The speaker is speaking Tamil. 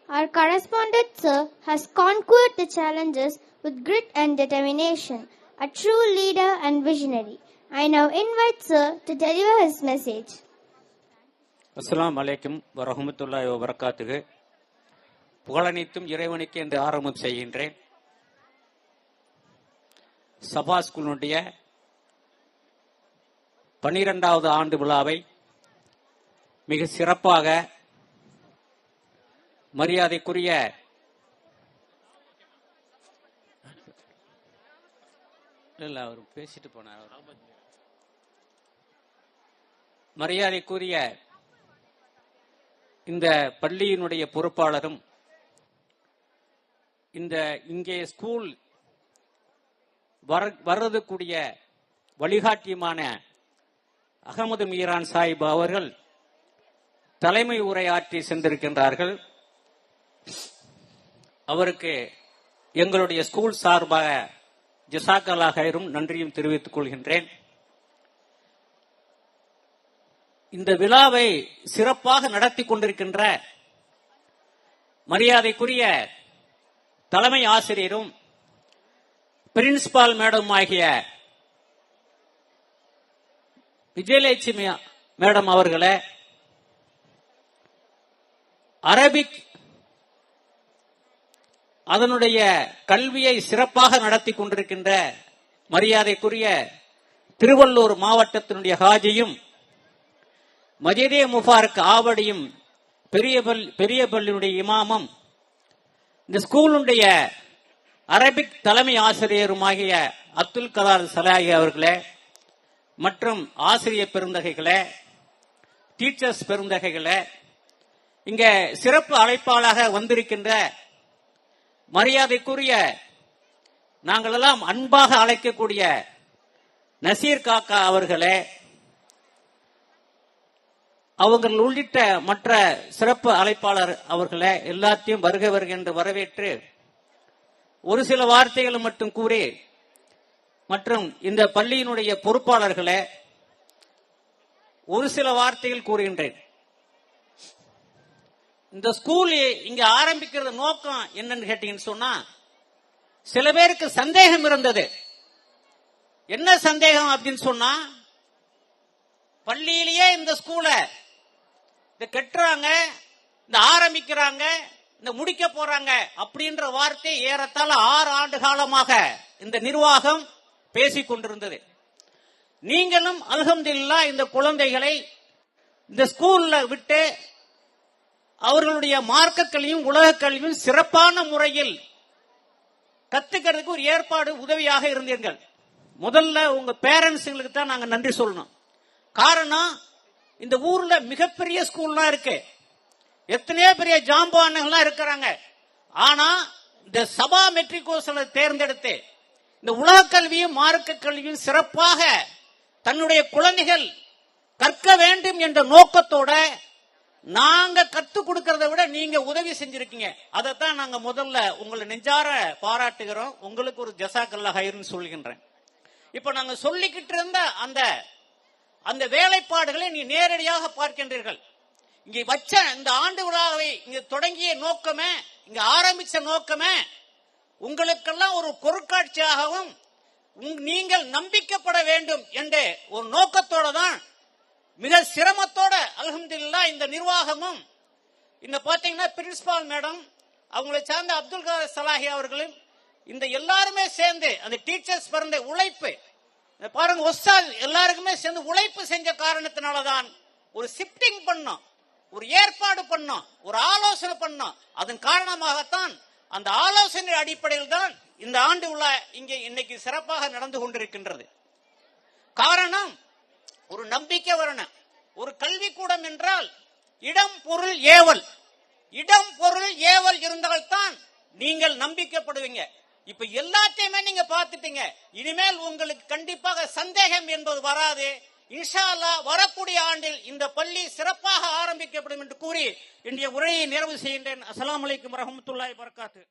Our correspondent sir has conquered the challenges with grit and determination, a true leader and visionary. I now invite sir to deliver his message. அஸ்ஸலாமு அலைக்கும் வரஹ்மத்துல்லாஹி வபரகாத்துஹு. புகழனைத்தும் இறைவனுக்கு என்று ஆரம்பம் செய்கின்றேன். சபா ஸ்கூலுடைய 12வது ஆண்டு விழாவை மிக சிறப்பாக மரியாதைக்குரிய அவர் பேசிட்டு போனார். மரியாதைக்குரிய இந்த பள்ளியினுடைய பொறுப்பாளரும் இங்கே ஸ்கூல் வர்றதுக்கூடிய வழிகாட்டியுமான அகமது மீரான் சாஹிப் அவர்கள் தலைமை உரையாற்றி சென்றிருக்கின்றார்கள். அவருக்கு எங்களுடைய ஸ்கூல் சார்பாக ஜஸாக்கல்லாஹ் ஹைரும் நன்றியும் தெரிவித்துக் கொள்கின்றேன். இந்த விழாவை சிறப்பாக நடத்தி கொண்டிருக்கின்ற மரியாதைக்குரிய தலைமை ஆசிரியரும் பிரின்சிபால் மேடம் ஆகிய விஜயலட்சுமி மேடம் அவர்களே, அரபிக் அதனுடைய கல்வியை சிறப்பாக நடத்தி கொண்டிருக்கின்ற மரியாதைக்குரிய திருவள்ளூர் மாவட்டத்தினுடைய ஹாஜியும் மஜிதே முபாரக் ஆவடியும் பெரிய பள்ளியுடைய இமாமும் இந்த ஸ்கூலுடைய அரபிக் தலைமை ஆசிரியருமாகிய அப்துல் கலாம் சலாஹி அவர்களே மற்றும் ஆசிரியர் பெருந்தகைகளே, டீச்சர்ஸ் பெருந்தகைகளே, இங்க சிறப்பு அழைப்பாளராக வந்திருக்கின்ற மரியாதைக்குரிய நாங்கள் எல்லாம் அன்பாக அழைக்கக்கூடிய நசீர் காக்கா அவர்களே, அவர்கள் உள்ளிட்ட மற்ற சிறப்பு அழைப்பாளர் அவர்களே, எல்லாத்தையும் வருக வருக என்று வரவேற்று ஒரு சில வார்த்தைகளை மட்டும் கூறி, மற்றும் இந்த பள்ளியினுடைய பொறுப்பாளர்களே ஒரு சில வார்த்தைகள் கூறுகின்றேன். இந்த ஸ்கூல் இங்க ஆரம்பிக்கிறது நோக்கம் என்னன்னு கேட்டீங்கன்னு சொன்னா, சில பேருக்கு சந்தேகம் இருந்தது. என்ன சந்தேகம் அப்படின்னு சொன்னா, பள்ளியிலேயே இந்த ஸ்கூலை இந்த கட்டுறாங்க, இந்த ஆரம்பிக்கிறாங்க, இந்த முடிக்க போறாங்க அப்படின்ற வார்த்தை ஏறத்தாழ 6 ஆண்டு காலமாக இந்த நிர்வாகம் பேசிக் கொண்டிருந்தது. நீங்களும் அல்ஹம்துலில்லாஹ் இந்த குழந்தைகளை இந்த ஸ்கூல்ல விட்டு அவர்களுடைய மார்க்க கல்வியும் உலக கல்வியும் சிறப்பான முறையில் கத்துக்கிறதுக்கு ஒரு ஏற்பாடு உதவியாக இருந்தீர்கள். முதல்ல உங்க பேரண்ட்ஸுங்களுக்கு தான் நாங்க நன்றி சொல்லணும். காரணம், இந்த ஊர்ல மிகப்பெரிய ஸ்கூல்லாம் இருக்கு, எத்தனையோ பெரிய ஜாம்பானங்கள்லாம் இருக்கிறாங்க. ஆனா இந்த சபா மெட்ரிகுலேஷனை தேர்ந்தெடுத்து இந்த உலக கல்வியும் மார்க்க கல்வியும் சிறப்பாக தன்னுடைய குழந்தைகள் கற்க வேண்டும் என்ற நோக்கத்தோட நாங்க கற்றுக் கொடுக்கறத விட நீங்க உதவி செஞ்சிருக்கீங்க. அதைத்தான் நாங்க முதல்ல உங்களை நெஞ்சார பாராட்டுகிறோம். உங்களுக்கு ஒரு ஜஸாக்கல்லாஹ் ஹைர்னு சொல்கின்றேன். இப்ப நாங்க சொல்லிக்கிட்டு இருந்த அந்த வேலைப்பாடுகளை நீ நேரடியாக பார்க்கின்றீர்கள். இங்க வச்ச இந்த ஆண்டு விழாவை இங்க தொடங்கிய நோக்கமே, இங்க ஆரம்பிச்ச நோக்கமே உங்களுக்கெல்லாம் ஒரு பொருட்காட்சியாகவும் நீங்கள் நம்பிக்கப்பட வேண்டும் என்ற ஒரு நோக்கத்தோட தான் மிக சிரமத்தோட அல்ஹம்துலில்லாஹ் இந்த நிர்வாகமும் இந்த பாத்தீங்கன்னா பிரின்சிபால் மேடம், அவங்களை சார்ந்த அப்துல் கலாம் சலாஹி அவர்களும் இந்த எல்லாருமே சேர்ந்து அந்த டீச்சர்ஸ் பிறந்த உழைப்பு பாருங்க, ஒஸ்தாத் எல்லாருக்குமே சேர்ந்து உழைப்பு செஞ்ச காரணத்தினாலதான் ஒரு ஷிஃப்டிங் பண்ணோம், ஒரு ஏற்பாடு பண்ணோம், ஒரு ஆலோசனை பண்ணோம். அதன் காரணமாகத்தான் அந்த ஆலோசனை அடிப்படையில் தான் இந்த ஆண்டு விழா இங்கே இன்னைக்கு சிறப்பாக நடந்து கொண்டிருக்கின்றது. காரணம், ஒரு நம்பிக்கை வரணும். ஒரு கல்விக்கூடம் என்றால் இடம் பொருள் ஏவல், இடம் பொருள் ஏவல் இருந்தால்தான் நீங்கள் நம்பிக்கைப்படுவீங்க. இப்ப எல்லாத்தையுமே நீங்க பார்த்துட்டீங்க. இனிமேல் உங்களுக்கு கண்டிப்பாக சந்தேகம் என்பது வராது. இன்ஷா அல்லாஹ் வரக்கூடிய ஆண்டில் இந்த பள்ளி சிறப்பாக ஆரம்பிக்கப்படும் என்று கூறி என்னுடைய உரையை நிறைவு செய்கின்றேன். அஸ்ஸலாமு அலைக்கும் வரஹ்மத்துல்லாஹி வபரகாத்துஹு.